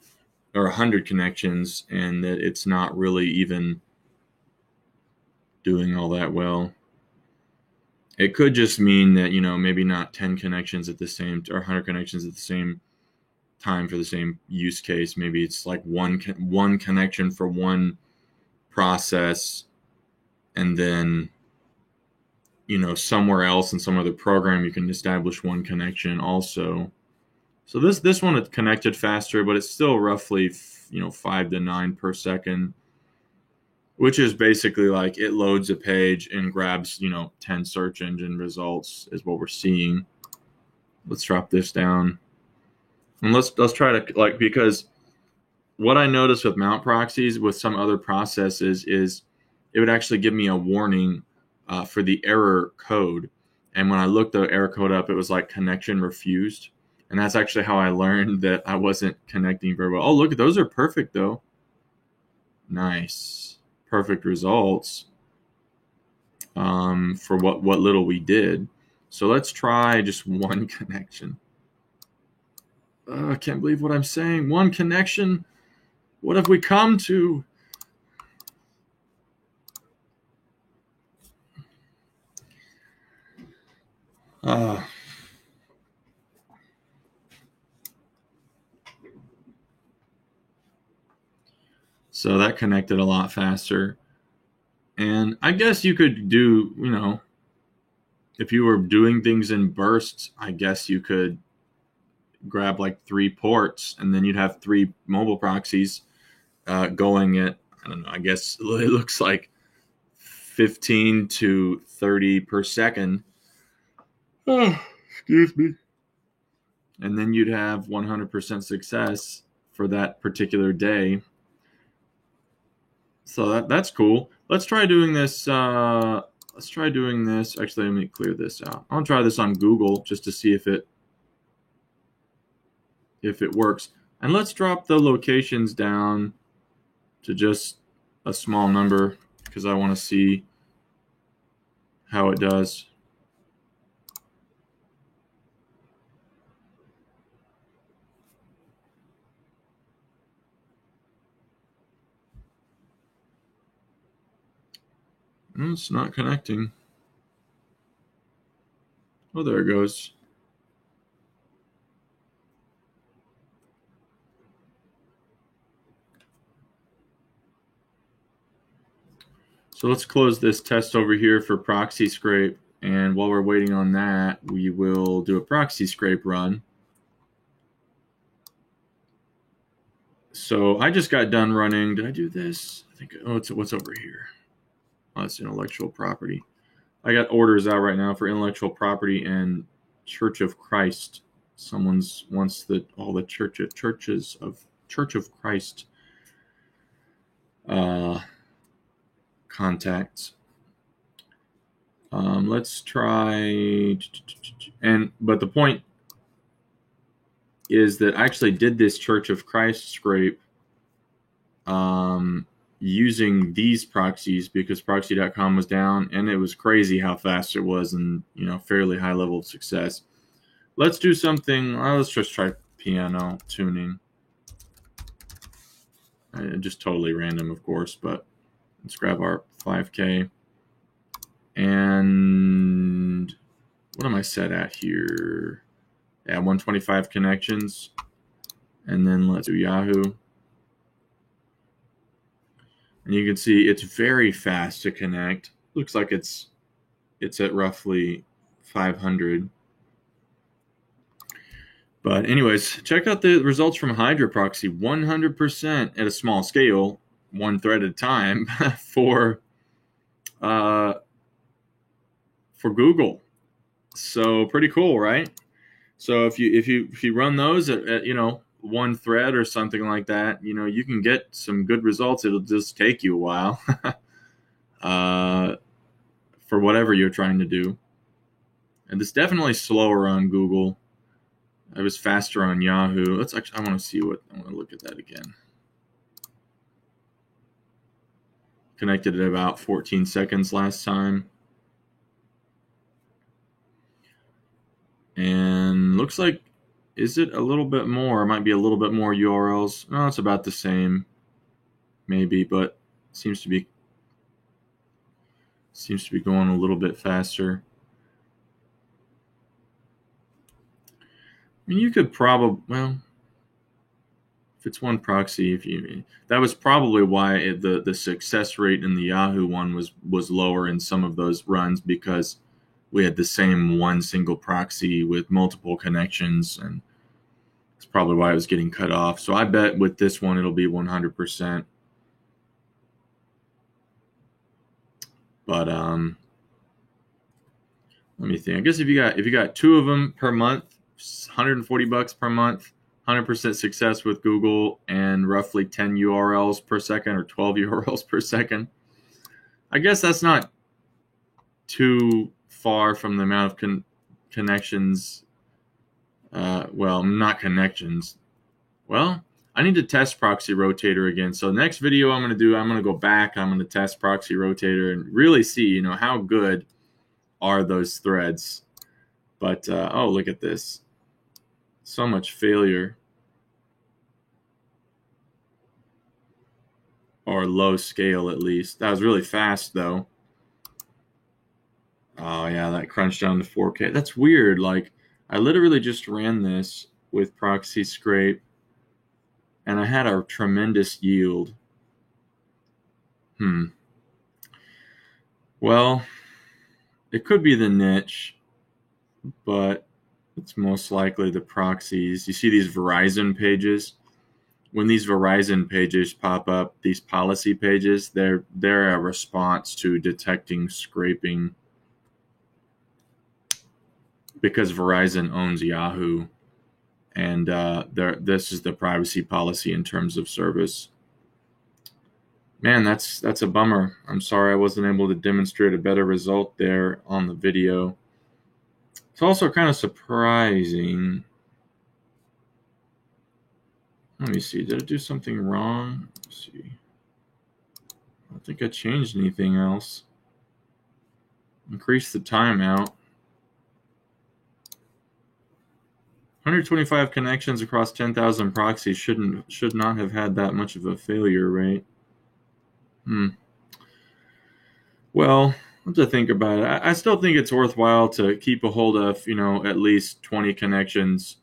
or 100 connections and that it's not really even doing all that well. It could just mean that, maybe not 10 connections at the same, or 100 connections at the same time for the same use case. Maybe it's like one connection for one process, and then somewhere else in some other program you can establish one connection also. So this one is connected faster, but it's still roughly 5 to 9 per second, which is basically like it loads a page and grabs 10 search engine results is what we're seeing. Let's drop this down. And let's try to, because what I noticed with mount proxies with some other processes is it would actually give me a warning for the error code. And when I looked the error code up, it was like connection refused. And that's actually how I learned that I wasn't connecting very well. Oh, look, those are perfect though. Nice. perfect results for what little we did. So let's try just one connection. I can't believe what I'm saying. One connection. What have we come to? So that connected a lot faster. And I guess you could do, if you were doing things in bursts, I guess you could grab like 3 ports and then you'd have 3 mobile proxies going at, I don't know, I guess it looks like 15 to 30 per second. Oh, excuse me. And then you'd have 100% success for that particular day. So that's cool. Let's try doing this. Actually, let me clear this out. I'll try this on Google just to see if it works. And let's drop the locations down to just a small number because I want to see how it does. It's not connecting. Oh, there it goes. So let's close this test over here for proxy scrape. And while we're waiting on that, we will do a proxy scrape run. So I just got done running. Did I do this? I think, it's what's over here. Oh, it's intellectual property. I got orders out right now for intellectual property and Church of Christ. Someone's wants all the Church of Christ contacts. Let's try, but the point is that I actually did this Church of Christ scrape using these proxies because proxy.com was down, and it was crazy how fast it was and fairly high level of success. Let's do something. Let's just try piano tuning. Just totally random, of course, but let's grab our 5K. And what am I set at here? Yeah, 125 connections. And then let's do Yahoo. And you can see it's very fast to connect. Looks like it's at roughly 500. But anyways, check out the results from Hydra Proxy. 100% at a small scale, one thread at a time for Google. So pretty cool, right? So if you run those at one thread or something like that, you can get some good results. It'll just take you a while for whatever you're trying to do. And it's definitely slower on Google. It was faster on Yahoo. I want to look at that again. Connected at about 14 seconds last time. And looks like, is it a little bit more? It might be a little bit more URLs. No, it's about the same, maybe, but seems to be going a little bit faster. I mean, you could probably, if it's one proxy, that was probably why the success rate in the Yahoo one was lower in some of those runs, because we had the same one single proxy with multiple connections, and that's probably why it was getting cut off. So I bet with this one it'll be 100%. But let me think. I guess if you got 2 of them per month, $140 per month, 100% success with Google, and roughly 10 URLs per second or 12 URLs per second. I guess that's not too far from the amount of connections. Not connections. Well, I need to test Proxy Rotator again. So next video I'm going to do, I'm going to go back, I'm going to test Proxy Rotator and really see, you know, how good are those threads. But, oh, look at this. So much failure. Or low scale, at least. That was really fast, though. Oh, yeah, that crunched down to 4K. That's weird. Like, I literally just ran this with Proxy Scrape, and I had a tremendous yield. Well, it could be the niche, but it's most likely the proxies. You see these Verizon pages? When these Verizon pages pop up, these policy pages, they're a response to detecting scraping because Verizon owns Yahoo, and this is the privacy policy in terms of service. Man, that's a bummer. I'm sorry I wasn't able to demonstrate a better result there on the video. It's also kind of surprising. Let me see. Did I do something wrong? Let's see. I don't think I changed anything else. Increase the timeout. 125 connections across 10,000 proxies should not have had that much of a failure rate. Well, I have to think about it. I still think it's worthwhile to keep a hold of, you know, at least 20 connections,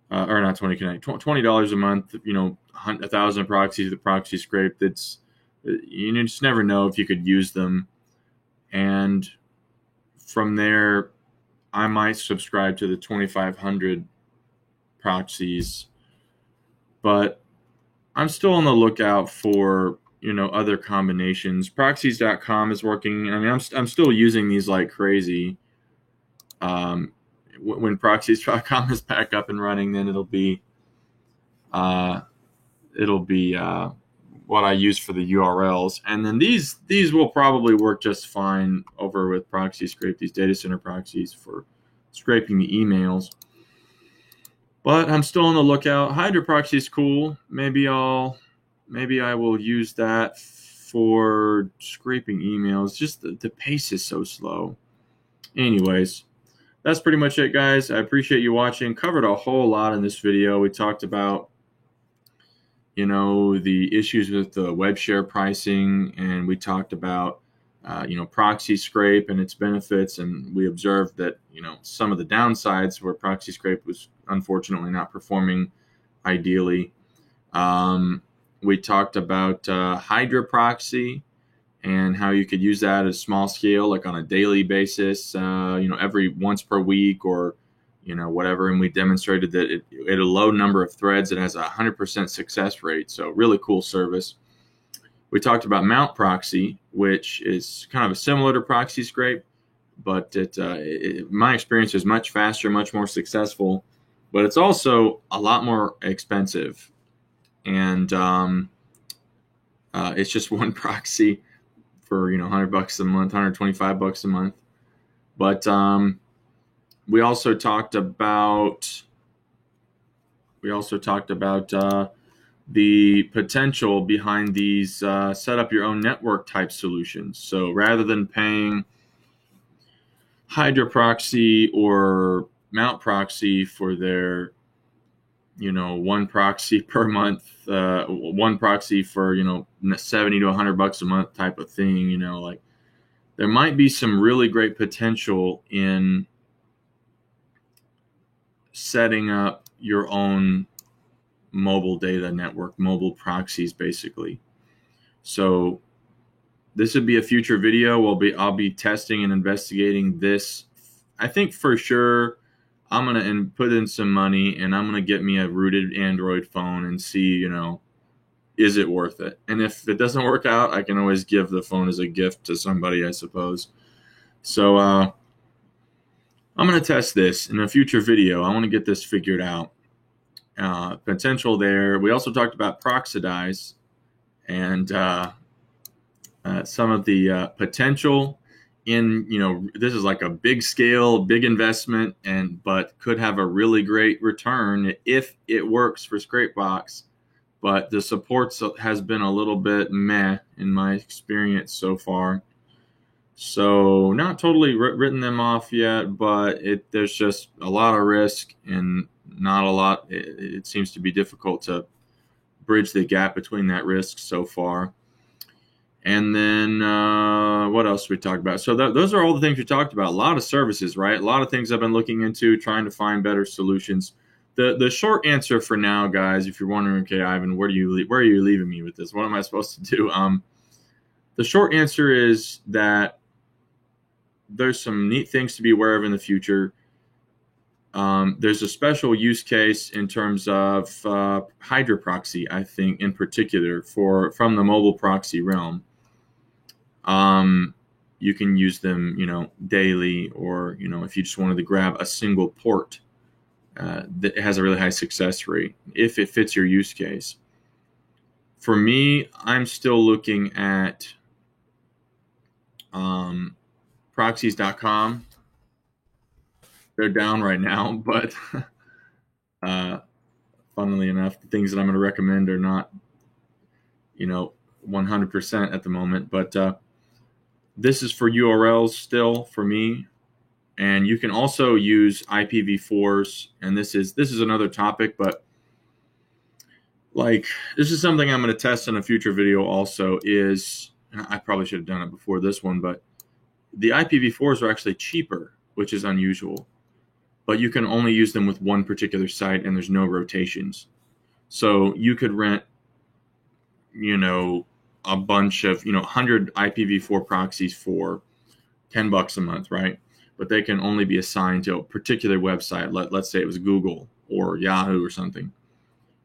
or not 20 connections, $20 a month. You know, 1,000 proxies, the proxy scrape. That's, you just never know if you could use them, and from there, I might subscribe to the 2,500 proxies, but I'm still on the lookout for, you know, other combinations. Proxies.com is working. I mean, I'm still using these like crazy. When Proxies.com is back up and running, then it'll be what I use for the URLs, and then these will probably work just fine over with Proxy Scrape. These data center proxies for scraping the emails. But I'm still on the lookout. Hydra Proxy is cool. Maybe I will use that for scraping emails. Just the pace is so slow. Anyways, that's pretty much it, guys. I appreciate you watching. Covered a whole lot in this video. We talked about, you know, the issues with the web share pricing, and we talked about you know, Proxy Scrape and its benefits, and we observed that, you know, some of the downsides where Proxy Scrape was unfortunately not performing ideally. We talked about Hydra Proxy and how you could use that at a small scale, like on a daily basis, you know, every once per week or, you know, whatever. And we demonstrated that at a low number of threads, it has a 100% success rate. So really cool service. We talked about Mount Proxy, which is kind of similar to Proxy Scrape, but my experience is much faster, much more successful, but it's also a lot more expensive. And it's just one proxy for, you know, $100 a month, $125 a month. But we also talked about the potential behind these set up your own network type solutions. So rather than paying Hydra Proxy or Mount Proxy for their, you know, one proxy per month, one proxy for, you know, 70 to $100 a month type of thing, you know, like there might be some really great potential in setting up your own mobile data network, mobile proxies, basically. So this would be a future video. I'll be testing and investigating this. I think for sure I'm gonna put in some money and I'm gonna get me a rooted Android phone and see, you know, is it worth it? And if it doesn't work out, I can always give the phone as a gift to somebody, I suppose. So I'm gonna test this in a future video. I want to get this figured out. Potential there. We also talked about Proxidize and some of the potential in, you know, this is like a big scale, big investment, but could have a really great return if it works for Scrapebox. but the support has been a little bit meh in my experience so far. So not totally written them off yet, but there's just a lot of risk and not a lot. It seems to be difficult to bridge the gap between that risk so far. And then what else we talked about? So those are all the things we talked about. A lot of services, right? A lot of things I've been looking into, trying to find better solutions. The short answer for now, guys, if you're wondering, okay, Ivan, where are you leaving me with this? What am I supposed to do? The short answer is that there's some neat things to be aware of in the future. There's a special use case in terms of Hydra proxy, I think, in particular from the mobile proxy realm. You can use them, daily, or if you just wanted to grab a single port that has a really high success rate if it fits your use case. For me, I'm still looking at proxies.com. They're down right now, but funnily enough, the things that I'm going to recommend are not, 100% at the moment. But this is for URLs still for me, and you can also use IPv4s. And this is another topic, but this is something I'm going to test in a future video. Also, I probably should have done it before this one, but the IPv4s are actually cheaper, which is unusual. But you can only use them with one particular site, and there's no rotations. So you could rent, a bunch of, 100 IPv4 proxies for $10 a month, right? But they can only be assigned to a particular website. Let's say it was Google or Yahoo or something.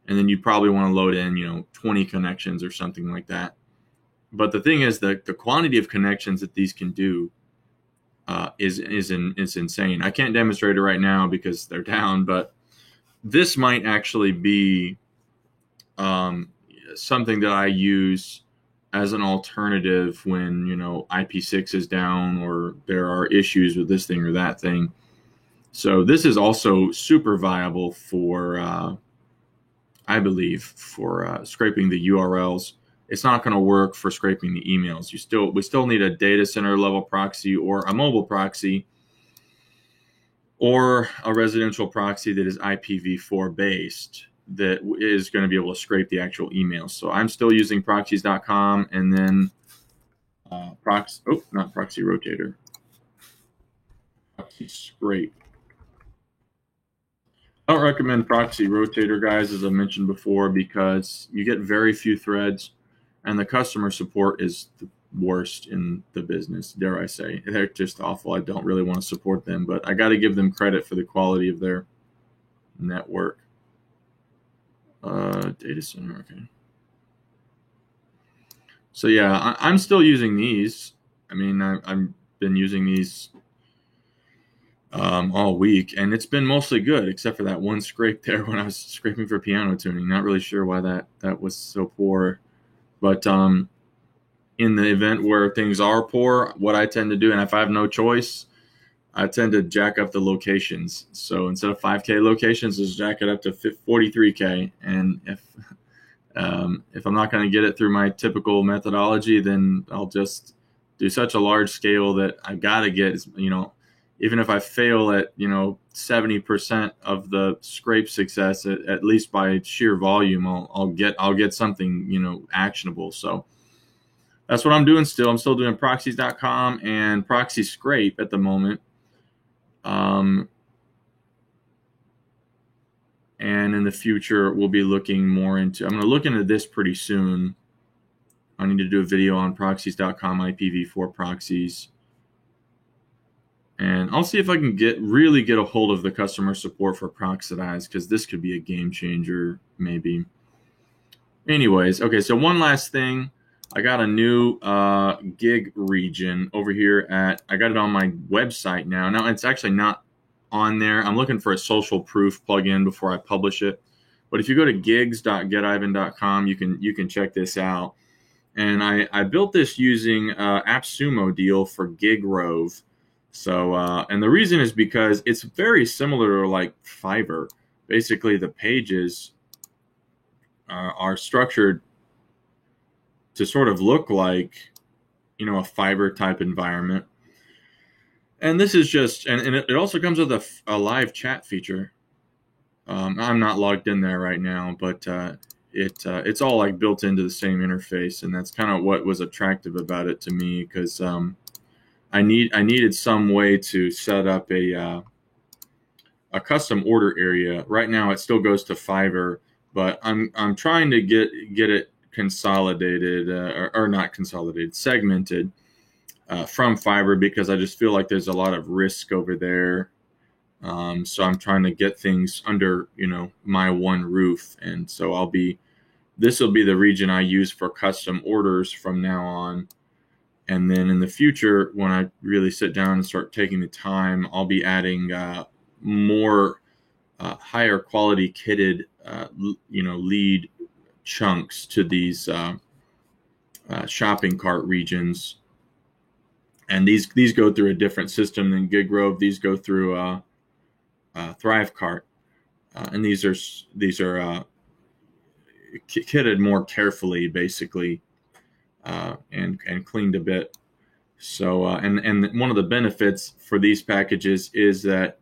And then you probably want to load in, 20 connections or something like that. But the thing is that the quantity of connections that these can do is insane. I can't demonstrate it right now because they're down, but this might actually be something that I use as an alternative when IP6 is down or there are issues with this thing or that thing. So this is also super viable for I believe for scraping the URLs. It's not going to work for scraping the emails. We still need a data center level proxy or a mobile proxy or a residential proxy that is IPv4 based that is going to be able to scrape the actual emails. So I'm still using proxies.com, and then not Proxy Rotator, Proxy Scrape. I don't recommend Proxy Rotator, guys, as I mentioned before, because you get very few threads, and the customer support is the worst in the business, dare I say. They're just awful. I don't really want to support them, but I got to give them credit for the quality of their network. Data center, okay. So yeah, I'm still using these. I mean, I've been using these all week, and it's been mostly good, except for that one scrape there when I was scraping for piano tuning. Not really sure why that was so poor, but in the event where things are poor, what I tend to do, and if I have no choice, I tend to jack up the locations. So instead of 5K locations, just jack it up to 43K. And if I'm not going to get it through my typical methodology, then I'll just do such a large scale that I've got to get, even if I fail at, 70% of the scrape success, at least by sheer volume, I'll get something, actionable. So that's what I'm doing still. I'm still doing proxies.com and Proxy Scrape at the moment. And in the future, we'll be looking more into, I'm going to look into this pretty soon. I need to do a video on proxies.com IPv4 proxies. And I'll see if I can really get a hold of the customer support for Proxidize, because this could be a game changer, maybe. Anyways, okay, so one last thing. I got a new gig region over here I got it on my website now. Now, it's actually not on there. I'm looking for a social proof plugin before I publish it. But if you go to gigs.getivan.com, you can check this out. And I built this using AppSumo deal for GigRove. So, and the reason is because it's very similar to like Fiverr. Basically, the pages are structured to sort of look like, a fiber type environment. And this is just, and it also comes with a live chat feature. I'm not logged in there right now, but it's all like built into the same interface, and that's kind of what was attractive about it to me, because I needed some way to set up a custom order area. Right now, it still goes to Fiverr, but I'm trying to get it consolidated, or not consolidated, segmented from Fiverr, because I just feel like there's a lot of risk over there. So I'm trying to get things under, my one roof. And so this will be the region I use for custom orders from now on. And then in the future, when I really sit down and start taking the time, I'll be adding more higher quality kitted, lead chunks to these shopping cart regions. And these go through a different system than GigRove. These go through ThriveCart, and these are kitted more carefully, basically, and cleaned a bit. So and one of the benefits for these packages is that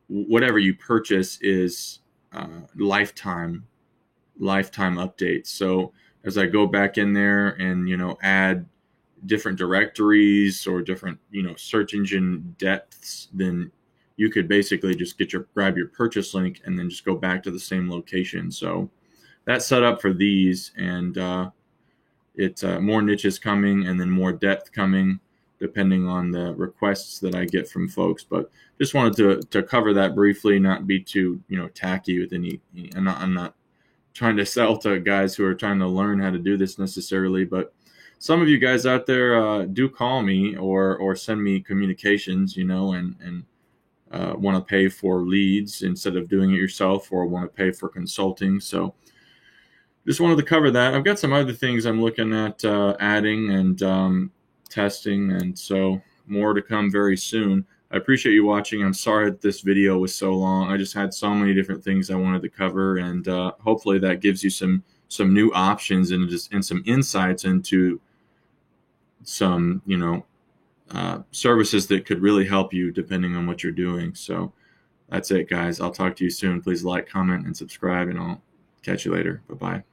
whatever you purchase is lifetime updates. So as I go back in there and add different directories or different search engine depths, then you could basically just grab your purchase link and then just go back to the same location. So that's set up for these, and it's more niches coming, and then more depth coming, depending on the requests that I get from folks. But just wanted to cover that briefly, not be too tacky with any. I'm not trying to sell to guys who are trying to learn how to do this necessarily, but some of you guys out there do call me or send me communications, and want to pay for leads instead of doing it yourself, or want to pay for consulting. So just wanted to cover that. I've got some other things I'm looking at adding and testing, and so more to come very soon. I appreciate you watching. I'm sorry that this video was so long. I just had so many different things I wanted to cover, and hopefully that gives you some new options and some insights into some services that could really help you depending on what you're doing. So that's it, guys. I'll talk to you soon. Please like, comment, and subscribe, and I'll catch you later. Bye-bye.